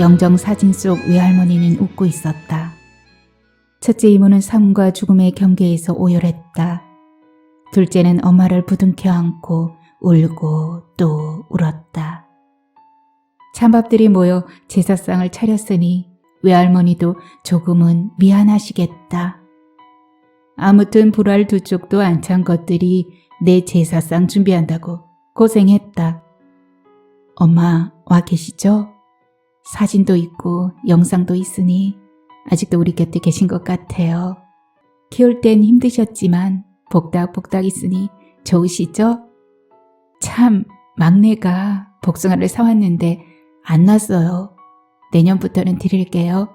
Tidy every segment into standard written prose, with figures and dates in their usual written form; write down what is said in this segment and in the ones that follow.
영정 사진 속 외할머니는 웃고 있었다. 첫째 이모는 삶과 죽음의 경계에서 오열했다. 둘째는 엄마를 부둥켜 안고 울고 또 울었다. 찬밥들이 모여 제사상을 차렸으니 외할머니도 조금은 미안하시겠다. 아무튼 불알 두 쪽도 안 찬 것들이 내 제사상 준비한다고 고생했다. 엄마 와 계시죠? 사진도 있고 영상도 있으니 아직도 우리 곁에 계신 것 같아요. 키울 땐 힘드셨지만 복닥복닥 있으니 좋으시죠? 참 막내가 복숭아를 사왔는데 안 났어요. 내년부터는 드릴게요.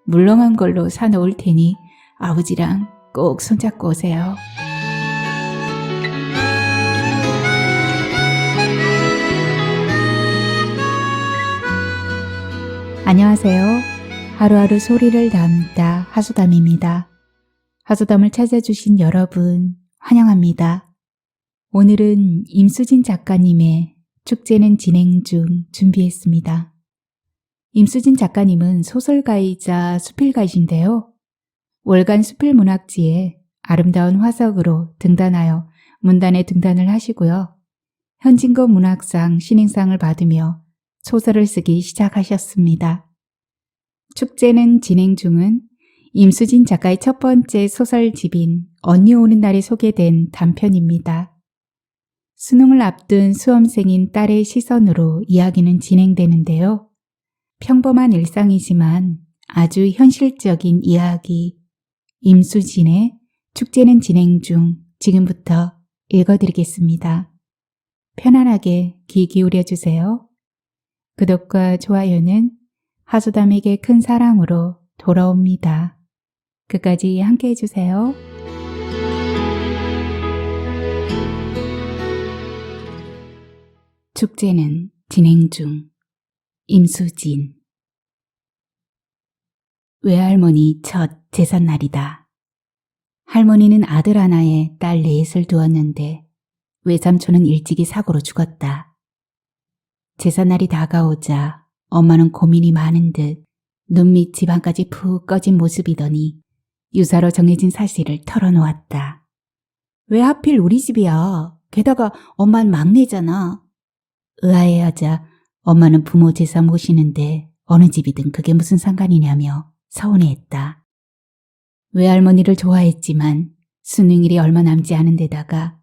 물렁한 걸로 사놓을 테니 아버지랑 꼭 손잡고 오세요. 안녕하세요. 하루하루 소리를 담다 하수담입니다. 하수담을 찾아주신 여러분 환영합니다. 오늘은 임수진 작가님의 축제는 진행 중 준비했습니다. 임수진 작가님은 소설가이자 수필가이신데요. 월간 수필문학지에 아름다운 화석으로 등단하여 문단에 등단을 하시고요. 현진거 문학상 신인상을 받으며 소설을 쓰기 시작하셨습니다. 축제는 진행 중은 임수진 작가의 첫 번째 소설집인 언니 오는 날에 소개된 단편입니다. 수능을 앞둔 수험생인 딸의 시선으로 이야기는 진행되는데요. 평범한 일상이지만 아주 현실적인 이야기, 임수진의 축제는 진행 중 지금부터 읽어드리겠습니다. 편안하게 귀 기울여 주세요. 구독과 좋아요는 하수담에게 큰 사랑으로 돌아옵니다. 끝까지 함께 해주세요. 축제는 진행 중 임수진. 외할머니 첫 제삿날이다. 할머니는 아들 하나에 딸 넷을 두었는데 외삼촌은 일찍이 사고로 죽었다. 제삿날이 다가오자 엄마는 고민이 많은 듯 눈밑 지방까지 푹 꺼진 모습이더니 유사로 정해진 사실을 털어놓았다. 왜 하필 우리 집이야? 게다가 엄마는 막내잖아. 의아해하자 엄마는 부모 제사 모시는데 어느 집이든 그게 무슨 상관이냐며 서운해했다. 외할머니를 좋아했지만 수능일이 얼마 남지 않은 데다가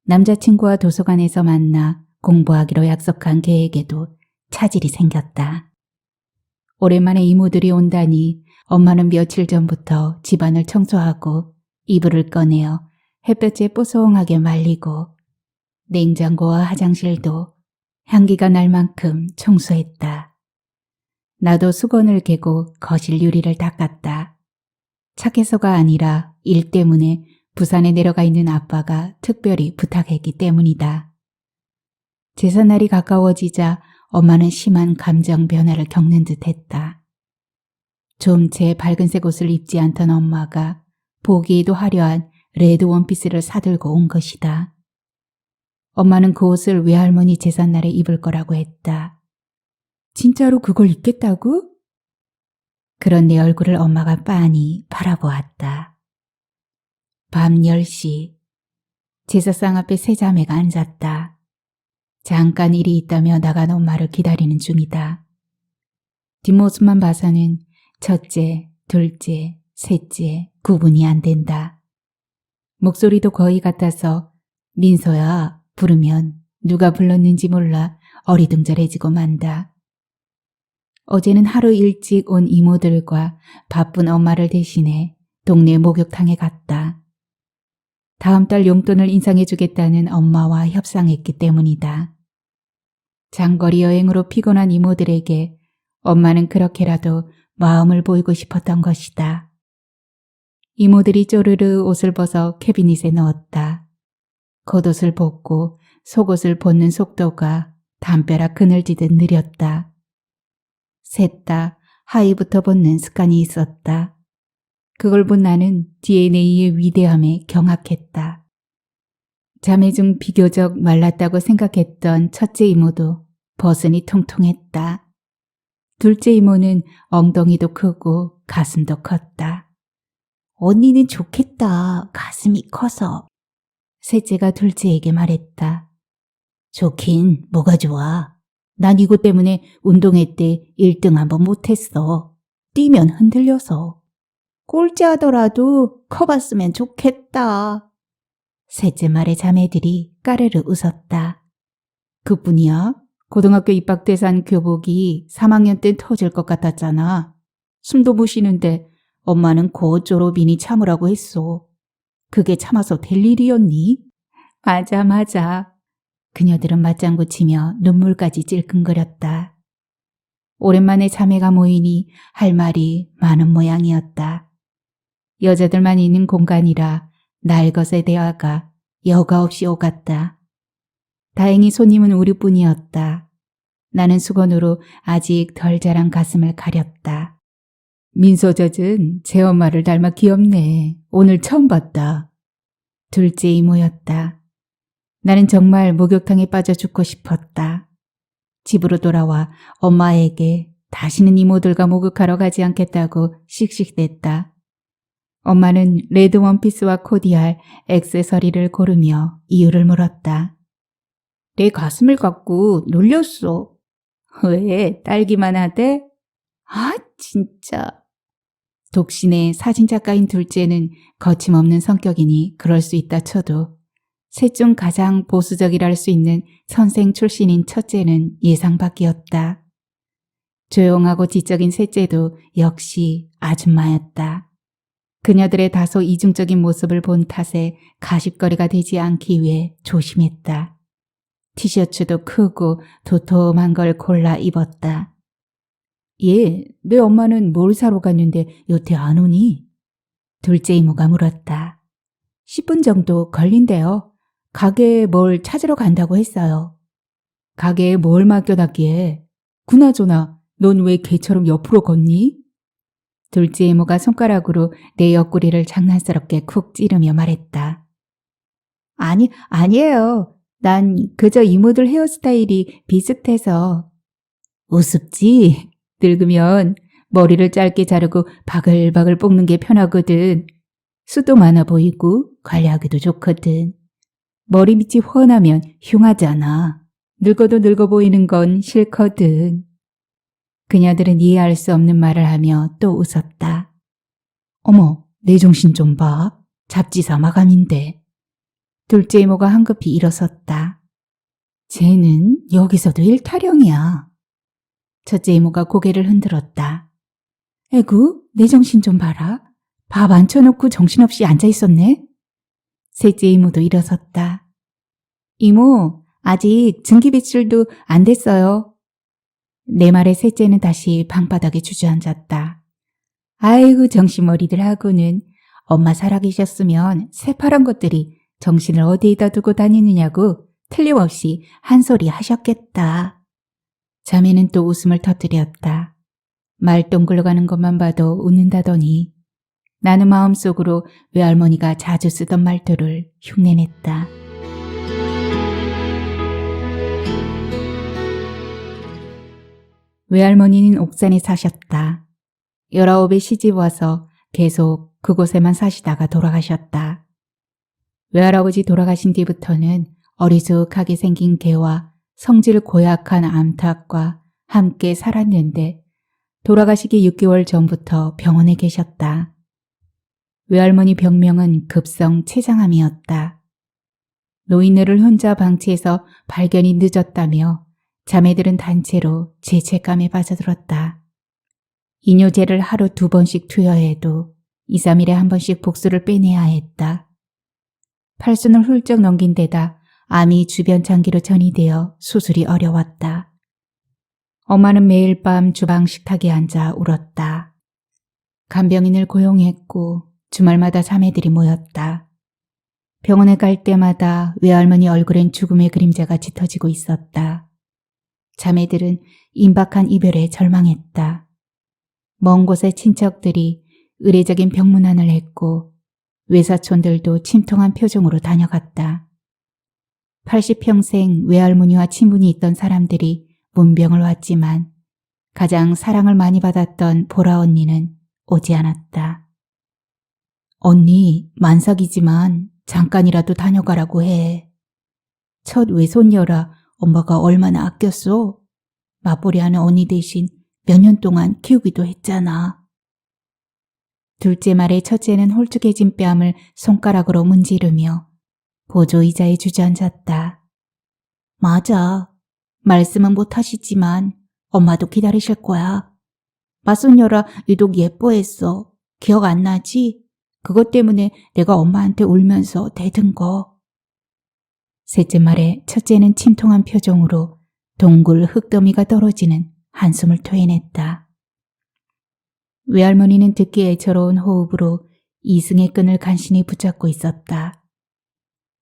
남자친구와 도서관에서 만나 공부하기로 약속한 계획에도 차질이 생겼다. 오랜만에 이모들이 온다니 엄마는 며칠 전부터 집안을 청소하고 이불을 꺼내어 햇볕에 뽀송하게 말리고 냉장고와 화장실도 향기가 날 만큼 청소했다. 나도 수건을 개고 거실 유리를 닦았다. 착해서가 아니라 일 때문에 부산에 내려가 있는 아빠가 특별히 부탁했기 때문이다. 제삿날이 가까워지자 엄마는 심한 감정 변화를 겪는 듯 했다. 좀 제 밝은색 옷을 입지 않던 엄마가 보기에도 화려한 레드 원피스를 사들고 온 것이다. 엄마는 그 옷을 외할머니 제삿날에 입을 거라고 했다. 진짜로 그걸 입겠다고? 그런 내 얼굴을 엄마가 빤히 바라보았다. 밤 10시 제사상 앞에 세 자매가 앉았다. 잠깐 일이 있다며 나간 엄마를 기다리는 중이다. 뒷모습만 봐서는 첫째, 둘째, 셋째 구분이 안 된다. 목소리도 거의 같아서 민서야 부르면 누가 불렀는지 몰라 어리둥절해지고 만다. 어제는 하루 일찍 온 이모들과 바쁜 엄마를 대신해 동네 목욕탕에 갔다. 다음 달 용돈을 인상해주겠다는 엄마와 협상했기 때문이다. 장거리 여행으로 피곤한 이모들에게 엄마는 그렇게라도 마음을 보이고 싶었던 것이다. 이모들이 쪼르르 옷을 벗어 캐비닛에 넣었다. 겉옷을 벗고 속옷을 벗는 속도가 담벼락 그늘지듯 느렸다. 셋 다 하의부터 벗는 습관이 있었다. 그걸 본 나는 DNA의 위대함에 경악했다. 자매 중 비교적 말랐다고 생각했던 첫째 이모도 벗으니 통통했다. 둘째 이모는 엉덩이도 크고 가슴도 컸다. 언니는 좋겠다. 가슴이 커서. 셋째가 둘째에게 말했다. 좋긴 뭐가 좋아. 난 이거 때문에 운동회 때 1등 한번 못했어. 뛰면 흔들려서. 꼴찌하더라도 커봤으면 좋겠다. 셋째 말에 자매들이 까르르 웃었다. 그뿐이야? 고등학교 입학대산 교복이 3학년 때 터질 것 같았잖아. 숨도 못 쉬는데 엄마는 곧 졸업이니 참으라고 했어. 그게 참아서 될 일이었니? 맞아. 그녀들은 맞장구 치며 눈물까지 찔끔거렸다. 오랜만에 자매가 모이니 할 말이 많은 모양이었다. 여자들만 있는 공간이라 날것의 대화가 여과 없이 오갔다. 다행히 손님은 우리뿐이었다. 나는 수건으로 아직 덜 자란 가슴을 가렸다. 민소젖은 제 엄마를 닮아 귀엽네. 오늘 처음 봤다. 둘째 이모였다. 나는 정말 목욕탕에 빠져 죽고 싶었다. 집으로 돌아와 엄마에게 다시는 이모들과 목욕하러 가지 않겠다고 씩씩댔다. 엄마는 레드 원피스와 코디할 액세서리를 고르며 이유를 물었다. 내 가슴을 갖고 놀렸어. 왜? 딸기만 하대? 아, 진짜. 독신의 사진작가인 둘째는 거침없는 성격이니 그럴 수 있다 쳐도 셋 중 가장 보수적이라 할 수 있는 선생 출신인 첫째는 예상 밖이었다. 조용하고 지적인 셋째도 역시 아줌마였다. 그녀들의 다소 이중적인 모습을 본 탓에 가십거리가 되지 않기 위해 조심했다. 티셔츠도 크고 도톰한 걸 골라 입었다. 예, 내 엄마는 뭘 사러 갔는데 여태 안 오니? 둘째 이모가 물었다. 10분 정도 걸린대요. 가게에 뭘 찾으러 간다고 했어요. 가게에 뭘 맡겨놨기에? 그나저나 넌 왜 개처럼 옆으로 걷니? 둘째 이모가 손가락으로 내 옆구리를 장난스럽게 쿡 찌르며 말했다. 아니에요. 난 그저 이모들 헤어스타일이 비슷해서. 우습지? 늙으면 머리를 짧게 자르고 바글바글 볶는 게 편하거든. 수도 많아 보이고 관리하기도 좋거든. 머리 밑이 훤하면 흉하잖아. 늙어도 늙어 보이는 건 싫거든. 그녀들은 이해할 수 없는 말을 하며 또 웃었다. 어머, 내 정신 좀 봐. 잡지사 마감인데. 둘째 이모가 황급히 일어섰다. 쟤는 여기서도 일타령이야. 첫째 이모가 고개를 흔들었다. 에구, 내 정신 좀 봐라. 밥 앉혀놓고 정신없이 앉아있었네. 셋째 이모도 일어섰다. 이모, 아직 증기배출도 안 됐어요. 내 말에 셋째는 다시 방바닥에 주저앉았다. 아이고 정신머리들 하고는 엄마 살아계셨으면 새파란 것들이 정신을 어디에다 두고 다니느냐고 틀림없이 한 소리 하셨겠다. 자매는 또 웃음을 터뜨렸다. 말똥 굴러가는 것만 봐도 웃는다더니 나는 마음속으로 외할머니가 자주 쓰던 말투를 흉내냈다. 외할머니는 옥산에 사셨다. 19에 시집 와서 계속 그곳에만 사시다가 돌아가셨다. 외할아버지 돌아가신 뒤부터는 어리숙하게 생긴 개와 성질 고약한 암탉과 함께 살았는데 돌아가시기 6개월 전부터 병원에 계셨다. 외할머니 병명은 급성 췌장암이었다. 노인네를 혼자 방치해서 발견이 늦었다며 자매들은 단체로 죄책감에 빠져들었다. 이뇨제를 하루 2번씩 투여해도 2, 3일에 한 번씩 복수를 빼내야 했다. 팔순을 훌쩍 넘긴 데다 암이 주변 장기로 전이되어 수술이 어려웠다. 엄마는 매일 밤 주방 식탁에 앉아 울었다. 간병인을 고용했고 주말마다 자매들이 모였다. 병원에 갈 때마다 외할머니 얼굴엔 죽음의 그림자가 짙어지고 있었다. 자매들은 임박한 이별에 절망했다. 먼 곳의 친척들이 의례적인 병문안을 했고 외사촌들도 침통한 표정으로 다녀갔다. 80평생 외할머니와 친분이 있던 사람들이 문병을 왔지만 가장 사랑을 많이 받았던 보라 언니는 오지 않았다. 언니, 만삭이지만 잠깐이라도 다녀가라고 해. 첫 외손녀라 엄마가 얼마나 아꼈어? 맞벌이 하는 언니 대신 몇 년 동안 키우기도 했잖아. 둘째 말에 첫째는 홀쭉해진 뺨을 손가락으로 문지르며 보조 의자에 주저앉았다. 맞아. 말씀은 못하시지만 엄마도 기다리실 거야. 맞손녀라 유독 예뻐했어. 기억 안 나지? 그것 때문에 내가 엄마한테 울면서 대든 거. 셋째 말에 첫째는 침통한 표정으로 동굴 흙더미가 떨어지는 한숨을 토해냈다. 외할머니는 듣기 애처로운 호흡으로 이승의 끈을 간신히 붙잡고 있었다.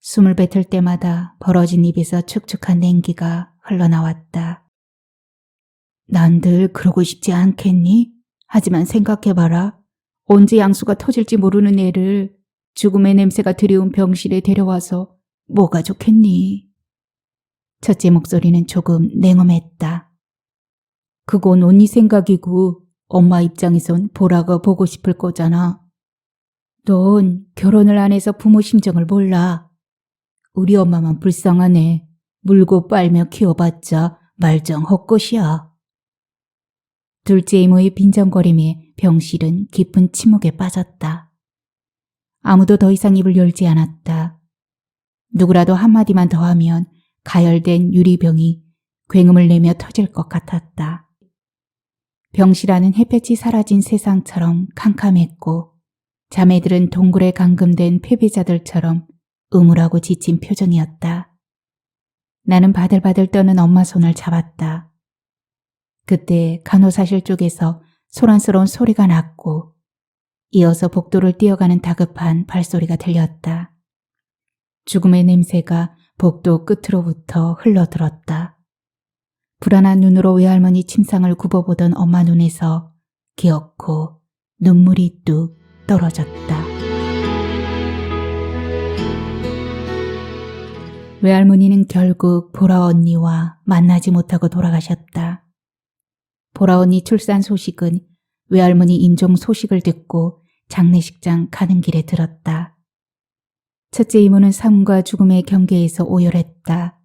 숨을 뱉을 때마다 벌어진 입에서 축축한 냉기가 흘러나왔다. 난 늘 그러고 싶지 않겠니? 하지만 생각해봐라. 언제 양수가 터질지 모르는 애를 죽음의 냄새가 드리운 병실에 데려와서 뭐가 좋겠니? 첫째 목소리는 조금 냉엄했다. 그건 언니 생각이고 엄마 입장에선 보라가 보고 싶을 거잖아. 넌 결혼을 안 해서 부모 심정을 몰라. 우리 엄마만 불쌍하네. 물고 빨며 키워봤자 말짱 헛것이야. 둘째 이모의 빈정거림에 병실은 깊은 침묵에 빠졌다. 아무도 더 이상 입을 열지 않았다. 누구라도 한마디만 더 하면 가열된 유리병이 굉음을 내며 터질 것 같았다. 병실 안은 햇볕이 사라진 세상처럼 캄캄했고 자매들은 동굴에 감금된 패배자들처럼 음울하고 지친 표정이었다. 나는 바들바들 떠는 엄마 손을 잡았다. 그때 간호사실 쪽에서 소란스러운 소리가 났고 이어서 복도를 뛰어가는 다급한 발소리가 들렸다. 죽음의 냄새가 복도 끝으로부터 흘러들었다. 불안한 눈으로 외할머니 침상을 굽어보던 엄마 눈에서 기어코 눈물이 뚝 떨어졌다. 외할머니는 결국 보라 언니와 만나지 못하고 돌아가셨다. 보라 언니 출산 소식은 외할머니 임종 소식을 듣고 장례식장 가는 길에 들었다. 첫째 이모는 삶과 죽음의 경계에서 오열했다.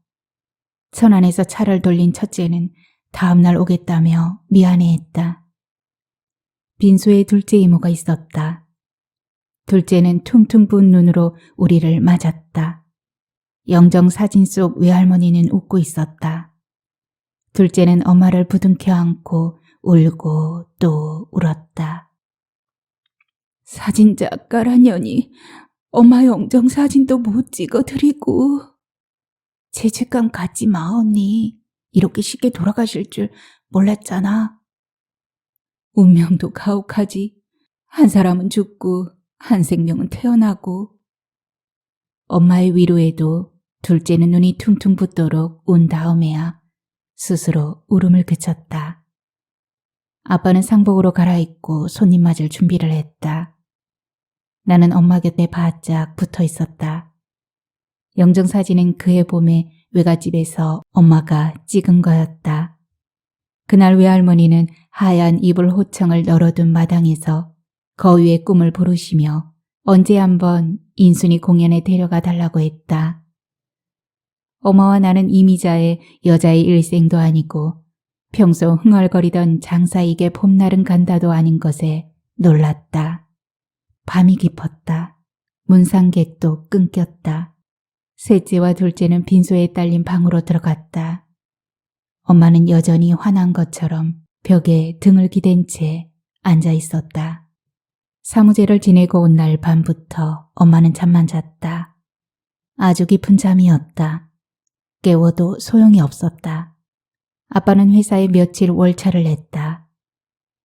천안에서 차를 돌린 첫째는 다음날 오겠다며 미안해했다. 빈소에 둘째 이모가 있었다. 둘째는 퉁퉁 부은 눈으로 우리를 맞았다. 영정 사진 속 외할머니는 웃고 있었다. 둘째는 엄마를 부둥켜 안고 울고 또 울었다. 사진작가라냐니 엄마 영정 사진도 못 찍어드리고. 죄책감 갖지 마 언니. 이렇게 쉽게 돌아가실 줄 몰랐잖아. 운명도 가혹하지. 한 사람은 죽고 한 생명은 태어나고. 엄마의 위로에도 둘째는 눈이 퉁퉁 붓도록 운 다음에야 스스로 울음을 그쳤다. 아빠는 상복으로 갈아입고 손님 맞을 준비를 했다. 나는 엄마 곁에 바짝 붙어 있었다. 영정사진은 그해 봄에 외갓집에서 엄마가 찍은 거였다. 그날 외할머니는 하얀 이불 호청을 널어둔 마당에서 거위의 꿈을 부르시며 언제 한번 인순이 공연에 데려가 달라고 했다. 엄마와 나는 이미자의 여자의 일생도 아니고 평소 흥얼거리던 장사익의 봄날은 간다도 아닌 것에 놀랐다. 밤이 깊었다. 문상객도 끊겼다. 셋째와 둘째는 빈소에 딸린 방으로 들어갔다. 엄마는 여전히 화난 것처럼 벽에 등을 기댄 채 앉아 있었다. 사무제를 지내고 온 날 밤부터 엄마는 잠만 잤다. 아주 깊은 잠이었다. 깨워도 소용이 없었다. 아빠는 회사에 며칠 월차를 냈다.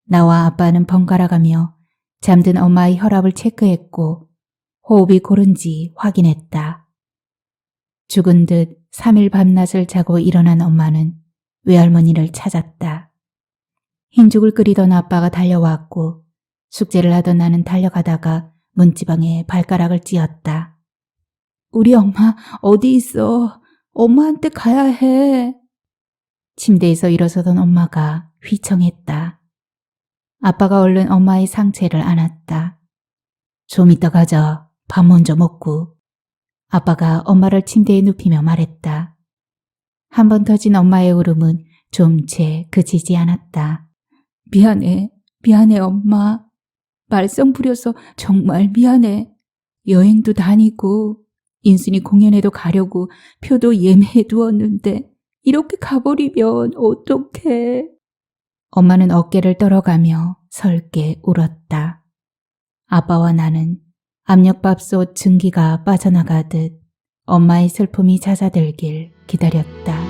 나와 아빠는 번갈아가며 잠든 엄마의 혈압을 체크했고 호흡이 고른지 확인했다. 죽은 듯 3일 밤낮을 자고 일어난 엄마는 외할머니를 찾았다. 흰죽을 끓이던 아빠가 달려왔고 숙제를 하던 나는 달려가다가 문지방에 발가락을 찧었다. 우리 엄마 어디 있어? 엄마한테 가야 해. 침대에서 일어서던 엄마가 휘청했다. 아빠가 얼른 엄마의 상체를 안았다. 좀 이따 가자. 밥 먼저 먹고. 아빠가 엄마를 침대에 눕히며 말했다. 한 번 터진 엄마의 울음은 좀 채 그치지 않았다. 미안해 엄마. 말썽 부려서 정말 미안해. 여행도 다니고 인순이 공연에도 가려고 표도 예매해 두었는데 이렇게 가버리면 어떡해. 엄마는 어깨를 떨어가며 설게 울었다. 아빠와 나는 압력밥솥 증기가 빠져나가듯 엄마의 슬픔이 잦아들길 기다렸다.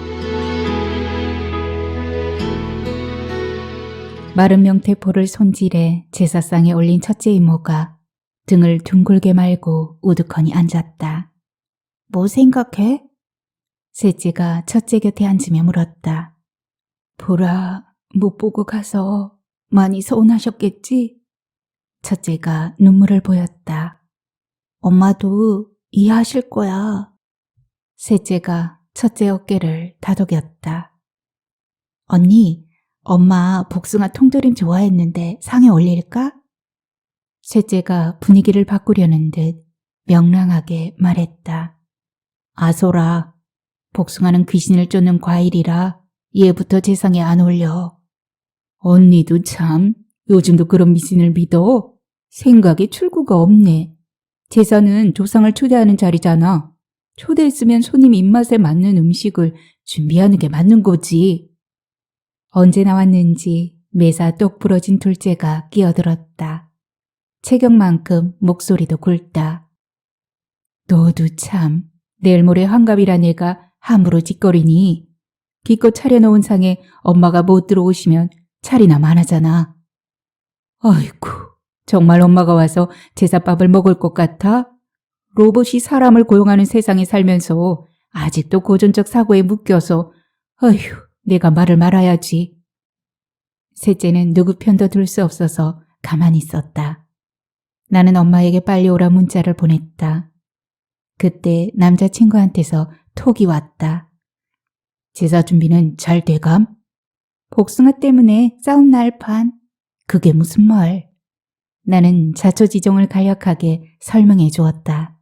마른 명태포를 손질해 제사상에 올린 첫째 이모가 등을 둥글게 말고 우두커니 앉았다. 뭐 생각해? 셋째가 첫째 곁에 앉으며 물었다. 보라, 못 보고 가서 많이 서운하셨겠지? 첫째가 눈물을 보였다. 엄마도 이해하실 거야. 셋째가 첫째 어깨를 다독였다. 언니, 엄마 복숭아 통조림 좋아했는데 상에 올릴까? 셋째가 분위기를 바꾸려는 듯 명랑하게 말했다. 아소라, 복숭아는 귀신을 쫓는 과일이라 얘부터 제상에 안 올려. 언니도 참 요즘도 그런 미신을 믿어? 생각에 출구가 없네. 제사는 조상을 초대하는 자리잖아. 초대했으면 손님 입맛에 맞는 음식을 준비하는 게 맞는 거지. 언제 나왔는지 매사 똑 부러진 둘째가 끼어들었다. 체격만큼 목소리도 굵다. 너도 참 내일 모레 환갑이란 애가 함부로 짓거리니. 기껏 차려놓은 상에 엄마가 못 들어오시면 차리나 마나잖아. 아이고, 정말 엄마가 와서 제사밥을 먹을 것 같아? 로봇이 사람을 고용하는 세상에 살면서 아직도 고전적 사고에 묶여서 아휴, 내가 말을 말아야지. 셋째는 누구 편도 들 수 없어서 가만히 있었다. 나는 엄마에게 빨리 오라 문자를 보냈다. 그때 남자친구한테서 톡이 왔다. 제사 준비는 잘 돼감? 복숭아 때문에 싸움 날 판. 그게 무슨 말? 나는 자초지종을 간략하게 설명해 주었다.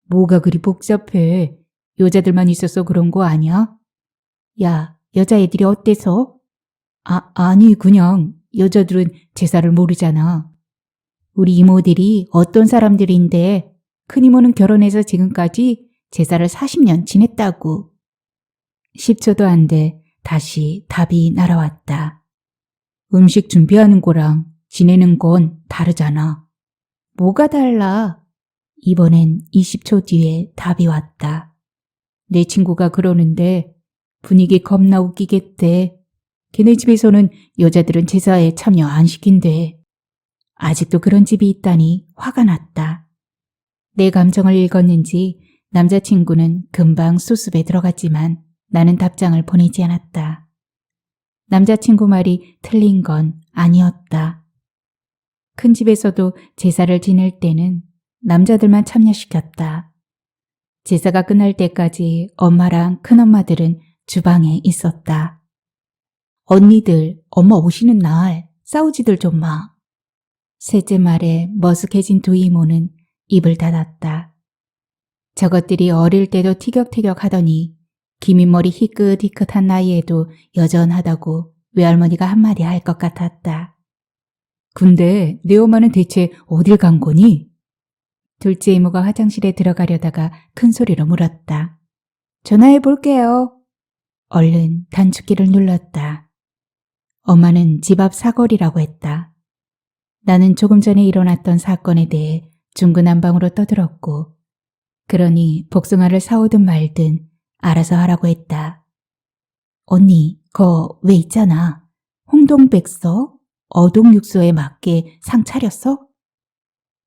뭐가 그리 복잡해. 여자들만 있어서 그런 거 아니야? 야, 여자애들이 어때서? 아니 그냥 여자들은 제사를 모르잖아. 우리 이모들이 어떤 사람들인데 큰이모는 결혼해서 지금까지 제사를 40년 지냈다고. 10초도 안 돼 다시 답이 날아왔다. 음식 준비하는 거랑 지내는 건 다르잖아. 뭐가 달라? 이번엔 20초 뒤에 답이 왔다. 내 친구가 그러는데 분위기 겁나 웃기겠대. 걔네 집에서는 여자들은 제사에 참여 안 시킨대. 아직도 그런 집이 있다니 화가 났다. 내 감정을 읽었는지 남자친구는 금방 수습에 들어갔지만 나는 답장을 보내지 않았다. 남자친구 말이 틀린 건 아니었다. 큰 집에서도 제사를 지낼 때는 남자들만 참여시켰다. 제사가 끝날 때까지 엄마랑 큰엄마들은 주방에 있었다. 언니들, 엄마 오시는 날 싸우지들 좀 마. 셋째 말에 머쓱해진 두 이모는 입을 닫았다. 저것들이 어릴 때도 티격태격 하더니 기민머리 희끗희끗한 나이에도 여전하다고 외할머니가 한마디 할 것 같았다. 근데 내 엄마는 대체 어딜 간 거니? 둘째 이모가 화장실에 들어가려다가 큰 소리로 물었다. 전화해 볼게요. 얼른 단축키를 눌렀다. 엄마는 집 앞 사거리라고 했다. 나는 조금 전에 일어났던 사건에 대해 중구난방으로 떠들었고, 그러니 복숭아를 사오든 말든 알아서 하라고 했다. 언니, 거 왜 있잖아. 홍동백서? 어동육소에 맞게 상 차렸어?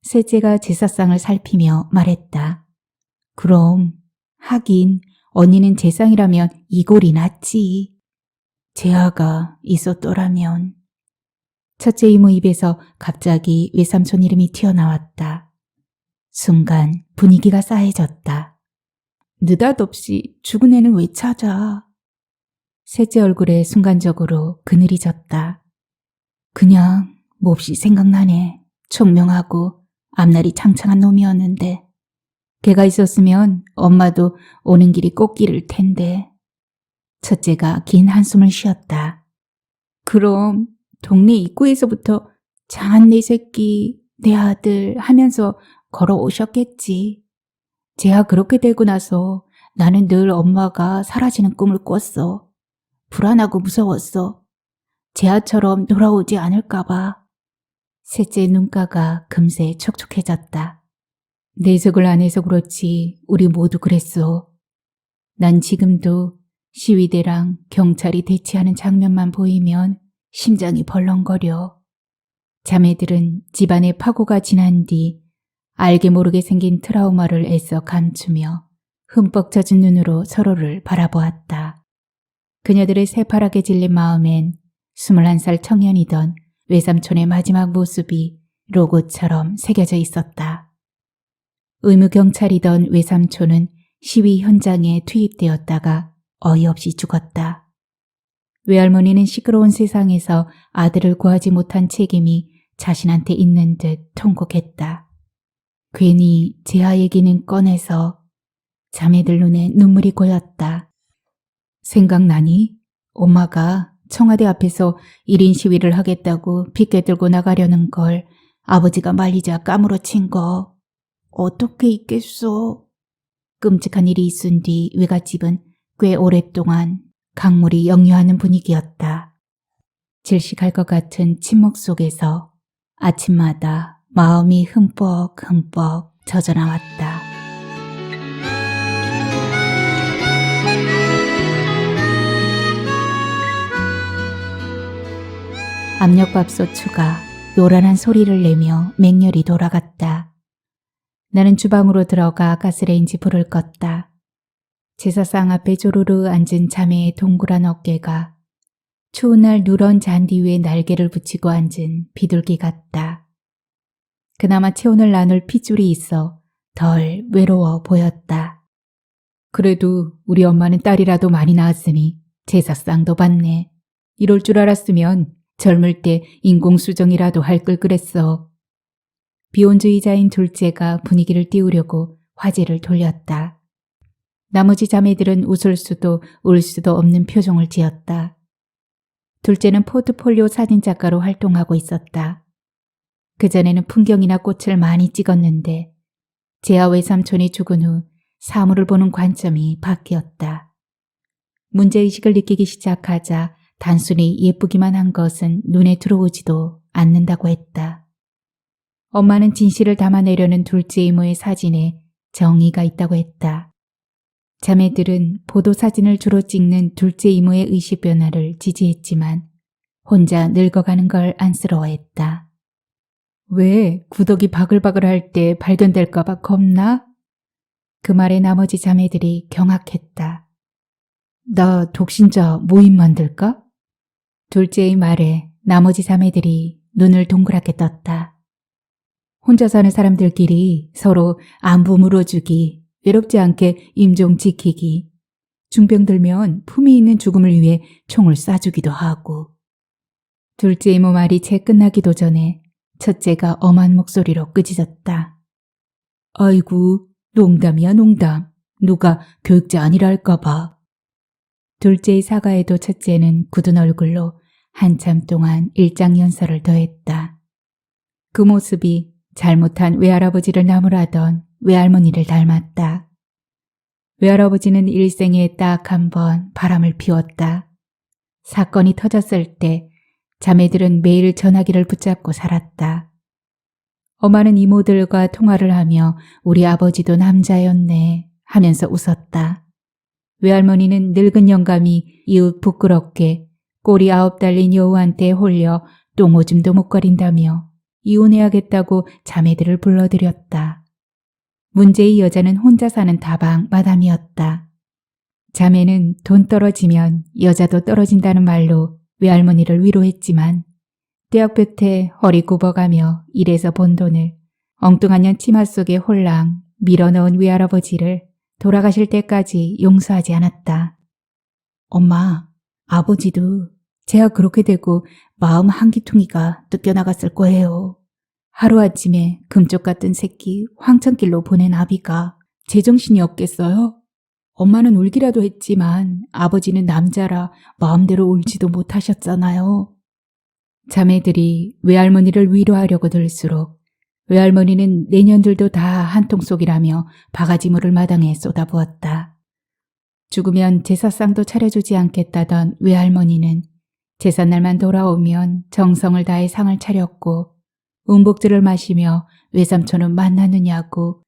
셋째가 제사상을 살피며 말했다. 그럼 하긴 언니는 제상이라면 이골이 낫지. 재아가 있었더라면. 첫째 이모 입에서 갑자기 외삼촌 이름이 튀어나왔다. 순간 분위기가 싸해졌다. 느닷없이 죽은 애는 왜 찾아? 셋째 얼굴에 순간적으로 그늘이 졌다. 그냥 몹시 생각나네. 총명하고 앞날이 창창한 놈이었는데. 걔가 있었으면 엄마도 오는 길이 꽃길일 텐데. 첫째가 긴 한숨을 쉬었다. 그럼 동네 입구에서부터 장한 내 새끼, 내 아들 하면서 걸어오셨겠지. 제가 그렇게 되고 나서 나는 늘 엄마가 사라지는 꿈을 꿨어. 불안하고 무서웠어. 제아처럼 돌아오지 않을까봐. 셋째 눈가가 금세 촉촉해졌다. 내색을 안 해서 그렇지 우리 모두 그랬어. 난 지금도 시위대랑 경찰이 대치하는 장면만 보이면 심장이 벌렁거려. 자매들은 집안에 파고가 지난 뒤 알게 모르게 생긴 트라우마를 애써 감추며 흠뻑 젖은 눈으로 서로를 바라보았다. 그녀들의 새파랗게 질린 마음엔 21살 청년이던 외삼촌의 마지막 모습이 로고처럼 새겨져 있었다. 의무경찰이던 외삼촌은 시위 현장에 투입되었다가 어이없이 죽었다. 외할머니는 시끄러운 세상에서 아들을 구하지 못한 책임이 자신한테 있는 듯 통곡했다. 괜히 재하 얘기는 꺼내서 자매들 눈에 눈물이 고였다. 생각나니? 엄마가 청와대 앞에서 1인 시위를 하겠다고 핏개 들고 나가려는 걸 아버지가 말리자 까무러친 거. 어떻게 있겠어? 끔찍한 일이 있은 뒤 외갓집은 꽤 오랫동안 강물이 역류하는 분위기였다. 질식할 것 같은 침묵 속에서 아침마다 마음이 흠뻑흠뻑 젖어나왔다. 압력밥솥추가 요란한 소리를 내며 맹렬히 돌아갔다. 나는 주방으로 들어가 가스레인지 불을 껐다. 제사상 앞에 조르르 앉은 자매의 동그란 어깨가 추운 날 누런 잔디 위에 날개를 붙이고 앉은 비둘기 같다. 그나마 체온을 나눌 핏줄이 있어 덜 외로워 보였다. 그래도 우리 엄마는 딸이라도 많이 낳았으니 제사상도 받네. 이럴 줄 알았으면 젊을 때 인공수정이라도 할 걸 그랬어. 비혼주의자인 둘째가 분위기를 띄우려고 화제를 돌렸다. 나머지 자매들은 웃을 수도 울 수도 없는 표정을 지었다. 둘째는 포트폴리오 사진작가로 활동하고 있었다. 그전에는 풍경이나 꽃을 많이 찍었는데 재하 외삼촌이 죽은 후 사물을 보는 관점이 바뀌었다. 문제의식을 느끼기 시작하자 단순히 예쁘기만 한 것은 눈에 들어오지도 않는다고 했다. 엄마는 진실을 담아내려는 둘째 이모의 사진에 정의가 있다고 했다. 자매들은 보도사진을 주로 찍는 둘째 이모의 의식 변화를 지지했지만 혼자 늙어가는 걸 안쓰러워했다. 왜 구더기 바글바글할 때 발견될까 봐 겁나? 그 말에 나머지 자매들이 경악했다. 나 독신자 모임 만들까? 둘째의 말에 나머지 자매들이 눈을 동그랗게 떴다. 혼자 사는 사람들끼리 서로 안부 물어주기, 외롭지 않게 임종 지키기, 중병 들면 품위 있는 죽음을 위해 총을 쏴주기도 하고. 둘째 이모 말이 채 끝나기도 전에 첫째가 엄한 목소리로 끄짖었다. 아이고, 농담이야 농담. 누가 교육자 아니라 할까 봐. 둘째의 사과에도 첫째는 굳은 얼굴로 한참 동안 일장연설을 더했다. 그 모습이 잘못한 외할아버지를 나무라던 외할머니를 닮았다. 외할아버지는 일생에 딱 한 번 바람을 피웠다. 사건이 터졌을 때 자매들은 매일 전화기를 붙잡고 살았다. 엄마는 이모들과 통화를 하며 우리 아버지도 남자였네 하면서 웃었다. 외할머니는 늙은 영감이 이웃 부끄럽게 꼬리 9 달린 여우한테 홀려 똥오줌도 못 거린다며 이혼해야겠다고 자매들을 불러들였다. 문제의 여자는 혼자 사는 다방 마담이었다. 자매는 돈 떨어지면 여자도 떨어진다는 말로 외할머니를 위로했지만 대학볕 에 허리 굽어가며 일해서 번 돈을 엉뚱한 년 치마 속에 홀랑 밀어넣은 외할아버지를 돌아가실 때까지 용서하지 않았다. 엄마, 아버지도 제가 그렇게 되고 마음 한기퉁이가 뜯겨나갔을 거예요. 하루아침에 금쪽 같은 새끼 황천길로 보낸 아비가 제정신이 없겠어요? 엄마는 울기라도 했지만 아버지는 남자라 마음대로 울지도 못하셨잖아요. 자매들이 외할머니를 위로하려고 들수록 외할머니는 내년들도 다 한통속이라며 바가지물을 마당에 쏟아부었다. 죽으면 제사상도 차려주지 않겠다던 외할머니는 제삿날만 돌아오면 정성을 다해 상을 차렸고 음복주를 마시며 외삼촌은 만나느냐고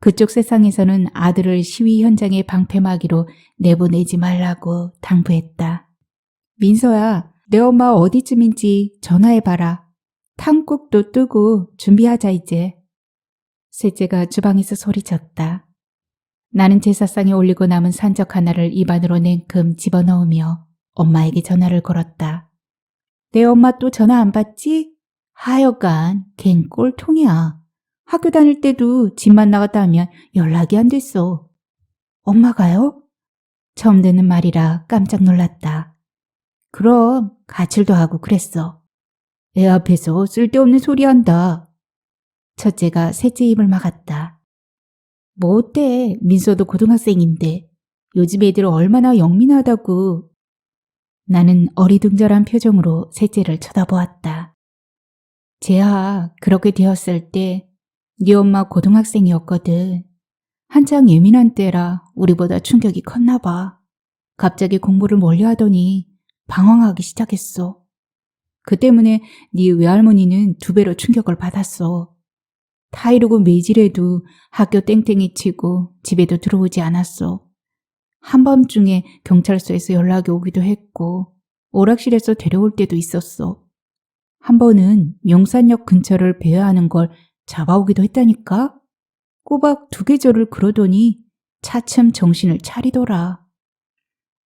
그쪽 세상에서는 아들을 시위 현장에 방패막이로 내보내지 말라고 당부했다. 민서야, 내 엄마 어디쯤인지 전화해봐라. 탕국도 뜨고 준비하자 이제. 셋째가 주방에서 소리쳤다. 나는 제사상에 올리고 남은 산적 하나를 입안으로 냉큼 집어넣으며 엄마에게 전화를 걸었다. 내 엄마 또 전화 안 받지? 하여간 걘 꼴통이야. 학교 다닐 때도 집만 나갔다 하면 연락이 안 됐어. 엄마가요? 처음 듣는 말이라 깜짝 놀랐다. 그럼 가출도 하고 그랬어. 애 앞에서 쓸데없는 소리 한다. 첫째가 셋째 입을 막았다. 뭐 어때? 민서도 고등학생인데 요즘 애들 얼마나 영민하다고. 나는 어리둥절한 표정으로 셋째를 쳐다보았다. 쟤야 그렇게 되었을 때 네 엄마 고등학생이었거든. 한창 예민한 때라 우리보다 충격이 컸나 봐. 갑자기 공부를 멀리하더니 방황하기 시작했어. 그 때문에 네 외할머니는 2배로 충격을 받았어. 타이르고 매질해도 학교 땡땡이 치고 집에도 들어오지 않았어. 한밤중에 경찰서에서 연락이 오기도 했고 오락실에서 데려올 때도 있었어. 한 번은 용산역 근처를 배회하는 걸 잡아오기도 했다니까? 꼬박 2계절을 그러더니 차츰 정신을 차리더라.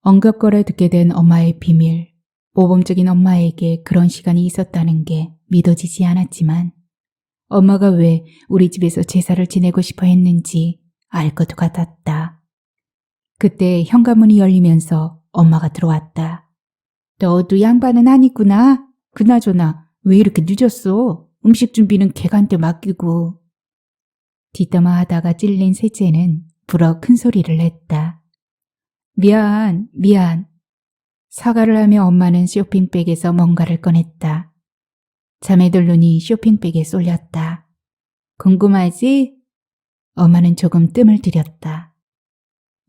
엉겁거려 듣게 된 엄마의 비밀, 모범적인 엄마에게 그런 시간이 있었다는 게 믿어지지 않았지만 엄마가 왜 우리 집에서 제사를 지내고 싶어 했는지 알 것도 같았다. 그때 현관문이 열리면서 엄마가 들어왔다. 너도 양반은 아니구나. 그나저나 왜 이렇게 늦었어? 음식 준비는 개간테 맡기고. 뒷담화 하다가 찔린 셋째는 불어 큰 소리를 냈다. 미안. 사과를 하며 엄마는 쇼핑백에서 뭔가를 꺼냈다. 자매들 눈이 쇼핑백에 쏠렸다. 궁금하지? 엄마는 조금 뜸을 들였다.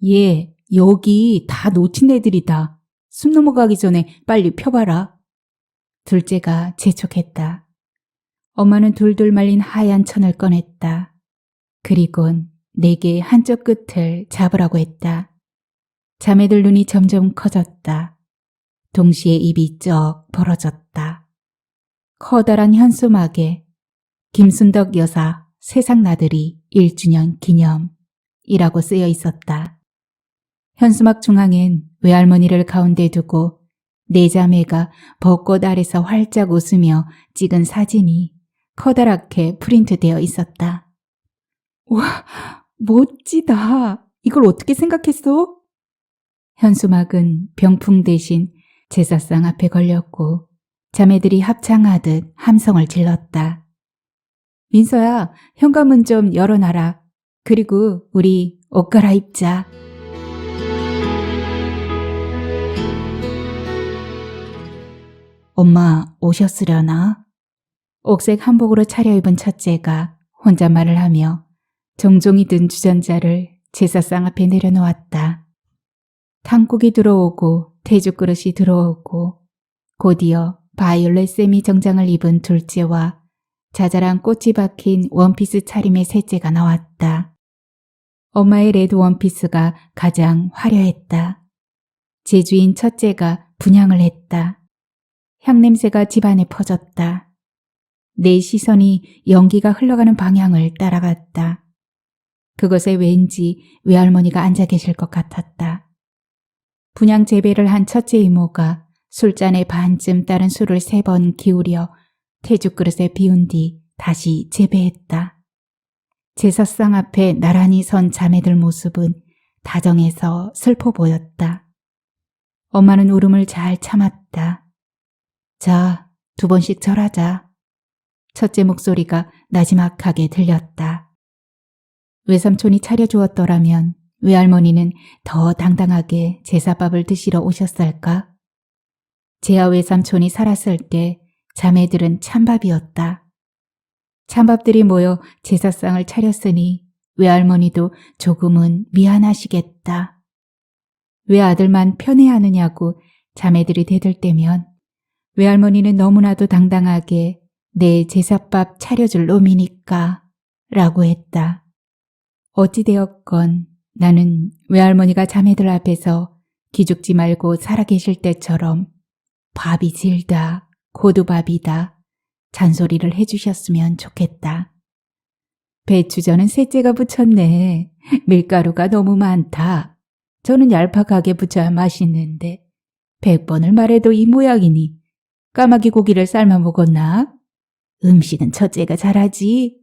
예, 여기 다 놓친 애들이다. 숨 넘어가기 전에 빨리 펴봐라. 둘째가 재촉했다. 엄마는 둘둘 말린 하얀 천을 꺼냈다. 그리곤 내게 한쪽 끝을 잡으라고 했다. 자매들 눈이 점점 커졌다. 동시에 입이 쩍 벌어졌다. 커다란 현수막에 김순덕 여사 세상 나들이 1주년 기념이라고 쓰여 있었다. 현수막 중앙엔 외할머니를 가운데 두고 네 자매가 벚꽃 아래서 활짝 웃으며 찍은 사진이 커다랗게 프린트되어 있었다. 와, 멋지다. 이걸 어떻게 생각했어? 현수막은 병풍 대신 제사상 앞에 걸렸고 자매들이 합창하듯 함성을 질렀다. 민서야, 현관문 좀 열어놔라. 그리고 우리 옷 갈아입자. 엄마 오셨으려나? 옥색 한복으로 차려입은 첫째가 혼잣말을 하며 정종이 든 주전자를 제사상 앞에 내려놓았다. 탕국이 들어오고 태죽 그릇이 들어오고 곧이어 바이올렛 세미 정장을 입은 둘째와 자잘한 꽃이 박힌 원피스 차림의 셋째가 나왔다. 엄마의 레드 원피스가 가장 화려했다. 제주인 첫째가 분향을 했다. 향냄새가 집안에 퍼졌다. 내 시선이 연기가 흘러가는 방향을 따라갔다. 그곳에 왠지 외할머니가 앉아 계실 것 같았다. 분향 재배를 한 첫째 이모가 술잔에 반쯤 따른 술을 3번 기울여 태죽 그릇에 비운 뒤 다시 재배했다. 제사상 앞에 나란히 선 자매들 모습은 다정해서 슬퍼 보였다. 엄마는 울음을 잘 참았다. 자, 2번씩 절하자. 첫째 목소리가 나지막하게 들렸다. 외삼촌이 차려주었더라면 외할머니는 더 당당하게 제사밥을 드시러 오셨을까? 제아 외삼촌이 살았을 때 자매들은 찬밥이었다. 찬밥들이 모여 제사상을 차렸으니 외할머니도 조금은 미안하시겠다. 왜 아들만 편애하느냐고 자매들이 대들때면 외할머니는 너무나도 당당하게 내 제사밥 차려줄 놈이니까 라고 했다. 어찌되었건 나는 외할머니가 자매들 앞에서 기죽지 말고 살아계실 때처럼 밥이 질다, 고두밥이다 잔소리를 해주셨으면 좋겠다. 배추전은 셋째가 부쳤네. 밀가루가 너무 많다. 저는 얄팍하게 부쳐야 맛있는데 100번을 말해도 이 모양이니 까마귀 고기를 삶아 먹었나? 음식은 첫째가 잘하지.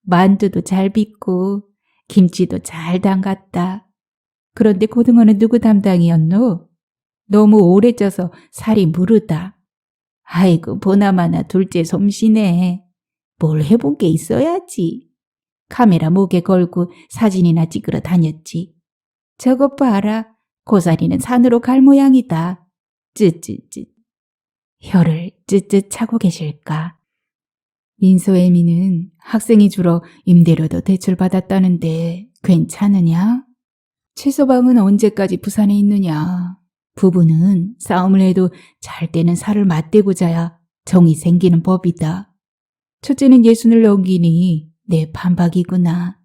만두도 잘 빚고 김치도 잘 담갔다. 그런데 고등어는 누구 담당이었노? 너무 오래 쪄서 살이 무르다. 아이고 보나마나 둘째 솜씨네. 뭘 해본 게 있어야지. 카메라 목에 걸고 사진이나 찍으러 다녔지. 저것 봐라. 고사리는 산으로 갈 모양이다. 쯔쯔쯔. 혀를 쯔쯔 차고 계실까. 민소애미는 학생이 주로 임대료도 대출받았다는데 괜찮으냐? 최서방은 언제까지 부산에 있느냐? 부부는 싸움을 해도 잘 때는 살을 맞대고 자야 정이 생기는 법이다. 첫째는 60을 넘기니 내 판박이구나.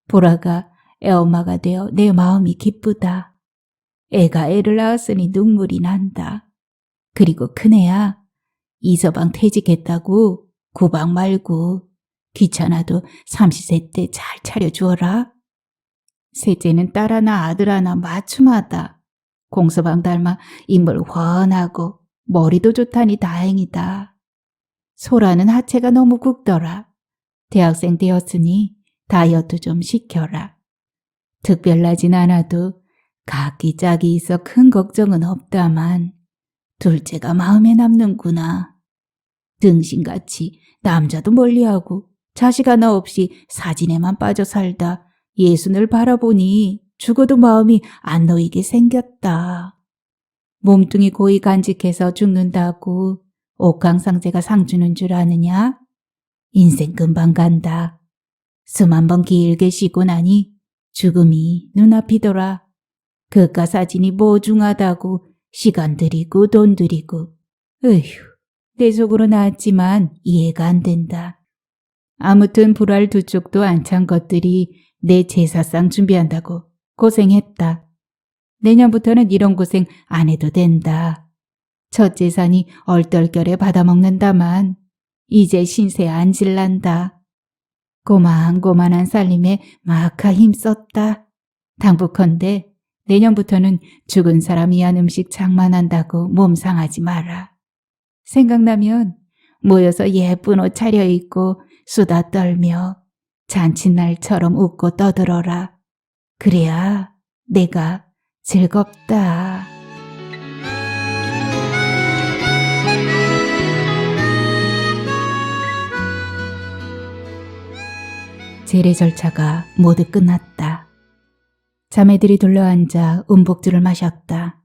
보라가 애엄마가 되어 내 마음이 기쁘다. 애가 애를 낳았으니 눈물이 난다. 그리고 큰애야, 이서방 퇴직했다고 구박 말고 귀찮아도 삼시세 때 잘 차려주어라. 셋째는 딸 하나 아들 하나 맞춤하다. 공서방 닮아 인물 훤하고 머리도 좋다니 다행이다. 소라는 하체가 너무 굵더라. 대학생 되었으니 다이어트 좀 시켜라. 특별하진 않아도 각기 짝이 있어 큰 걱정은 없다만 둘째가 마음에 남는구나. 등신같이 남자도 멀리하고 자식 하나 없이 사진에만 빠져 살다 예순을 바라보니 죽어도 마음이 안 놓이게 생겼다. 몸뚱이 고이 간직해서 죽는다고 옥황상제가 상 주는 줄 아느냐? 인생 금방 간다. 숨 한 번 길게 쉬고 나니 죽음이 눈앞이더라. 그깟 사진이 뭐 중하다고 시간 들이고 돈 들이고. 으휴, 내 속으로 나왔지만 이해가 안 된다. 아무튼 불알 두 쪽도 안 찬 것들이 내 제사상 준비한다고 고생했다. 내년부터는 이런 고생 안 해도 된다. 첫 제사니 얼떨결에 받아먹는다만 이제 신세 안 질란다. 고만고만한 살림에 마카 힘썼다. 당부컨대 내년부터는 죽은 사람 위한 음식 장만한다고 몸 상하지 마라. 생각나면 모여서 예쁜 옷 차려입고 수다 떨며 잔칫날처럼 웃고 떠들어라. 그래야 내가 즐겁다. 제례 절차가 모두 끝났다. 자매들이 둘러앉아 음복주를 마셨다.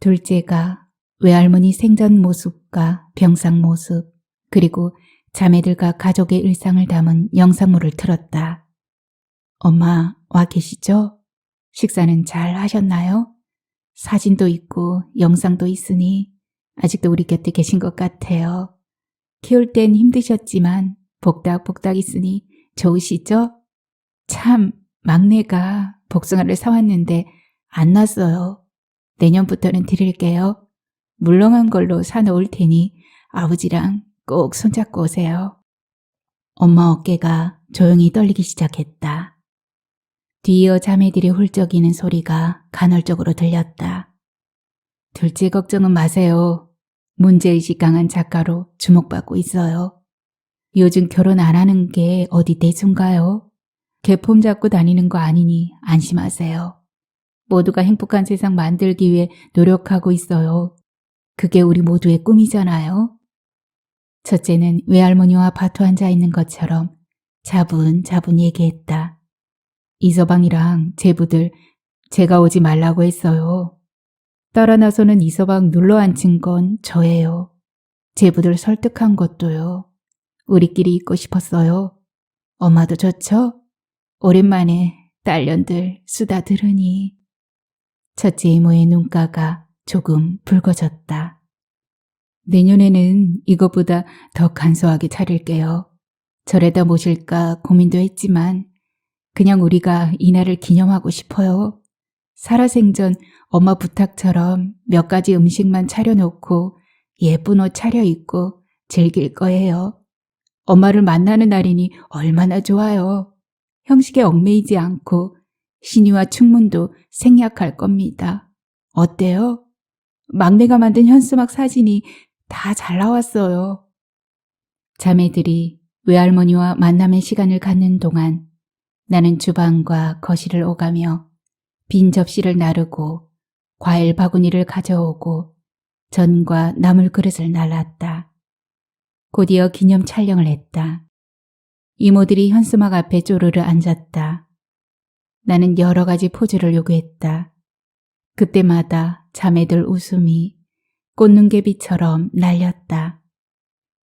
둘째가 외할머니 생전 모습과 병상 모습 그리고 자매들과 가족의 일상을 담은 영상물을 틀었다. 엄마 와 계시죠? 식사는 잘 하셨나요? 사진도 있고 영상도 있으니 아직도 우리 곁에 계신 것 같아요. 키울 땐 힘드셨지만 복닥복닥 있으니 좋으시죠? 참 막내가 복숭아를 사왔는데 안 났어요. 내년부터는 드릴게요. 물렁한 걸로 사놓을 테니 아버지랑 꼭 손잡고 오세요. 엄마 어깨가 조용히 떨리기 시작했다. 뒤이어 자매들이 훌쩍이는 소리가 간헐적으로 들렸다. 둘째 걱정은 마세요. 문제의식 강한 작가로 주목받고 있어요. 요즘 결혼 안 하는 게 어디 대수인가요? 개폼 잡고 다니는 거 아니니 안심하세요. 모두가 행복한 세상 만들기 위해 노력하고 있어요. 그게 우리 모두의 꿈이잖아요. 첫째는 외할머니와 밭에 앉아 있는 것처럼 차분차분 얘기했다. 이서방이랑 제부들 제가 오지 말라고 했어요. 따라 나서는 이서방 눌러앉힌 건 저예요. 제부들 설득한 것도요. 우리끼리 있고 싶었어요. 엄마도 좋죠? 오랜만에 딸년들 수다 들으니. 첫째 이모의 눈가가 조금 붉어졌다. 내년에는 이것보다 더 간소하게 차릴게요. 절에다 모실까 고민도 했지만 그냥 우리가 이날을 기념하고 싶어요. 살아생전 엄마 부탁처럼 몇 가지 음식만 차려놓고 예쁜 옷 차려입고 즐길 거예요. 엄마를 만나는 날이니 얼마나 좋아요. 형식에 얽매이지 않고 신의와 충문도 생략할 겁니다. 어때요? 막내가 만든 현수막 사진이 다 잘 나왔어요. 자매들이 외할머니와 만남의 시간을 갖는 동안 나는 주방과 거실을 오가며 빈 접시를 나르고 과일 바구니를 가져오고 전과 나물 그릇을 날랐다. 곧이어 기념 촬영을 했다. 이모들이 현수막 앞에 쪼르르 앉았다. 나는 여러 가지 포즈를 요구했다. 그때마다 자매들 웃음이 꽃눈개비처럼 날렸다.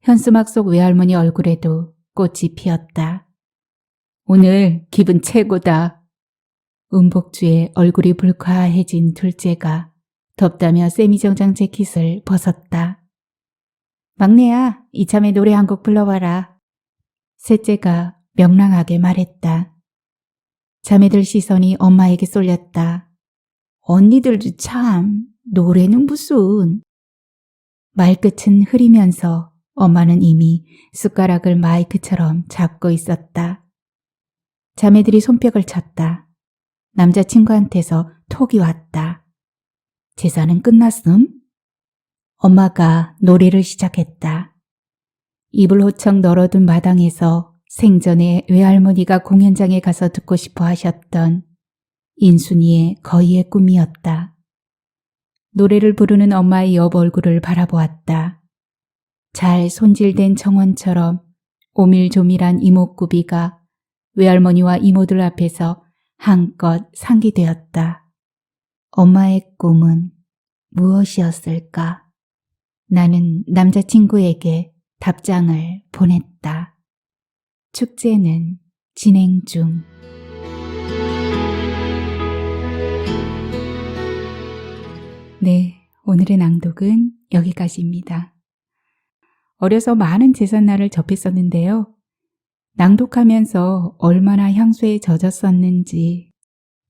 현수막 속 외할머니 얼굴에도 꽃이 피었다. 오늘 기분 최고다. 은복주의 얼굴이 불쾌해진 둘째가 덥다며 세미정장 재킷을 벗었다. 막내야, 이참에 노래 한 곡 불러봐라. 셋째가 명랑하게 말했다. 자매들 시선이 엄마에게 쏠렸다. 언니들도 참, 노래는 무슨. 말끝은 흐리면서 엄마는 이미 숟가락을 마이크처럼 잡고 있었다. 자매들이 손뼉을 쳤다. 남자친구한테서 톡이 왔다. 제사는 끝났음? 엄마가 노래를 시작했다. 입을 호청 널어둔 마당에서 생전에 외할머니가 공연장에 가서 듣고 싶어 하셨던 인순이의 거의의 꿈이었다. 노래를 부르는 엄마의 옆 얼굴을 바라보았다. 잘 손질된 정원처럼 오밀조밀한 이목구비가 외할머니와 이모들 앞에서 한껏 상기되었다. 엄마의 꿈은 무엇이었을까? 나는 남자친구에게 답장을 보냈다. 축제는 진행 중. 네, 오늘의 낭독은 여기까지입니다. 어려서 많은 제삿날을 접했었는데요. 낭독하면서 얼마나 향수에 젖었었는지,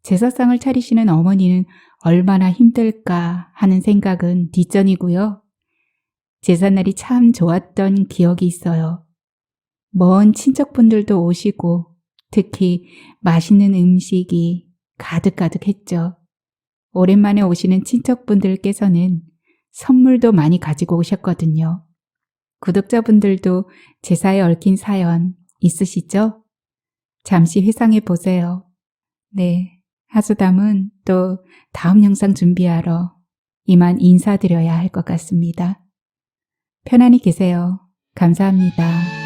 제사상을 차리시는 어머니는 얼마나 힘들까 하는 생각은 뒷전이고요. 제삿날이 참 좋았던 기억이 있어요. 먼 친척분들도 오시고 특히 맛있는 음식이 가득가득했죠. 오랜만에 오시는 친척분들께서는 선물도 많이 가지고 오셨거든요. 구독자분들도 제사에 얽힌 사연 있으시죠? 잠시 회상해 보세요. 네, 하수담은 또 다음 영상 준비하러 이만 인사드려야 할 것 같습니다. 편안히 계세요. 감사합니다.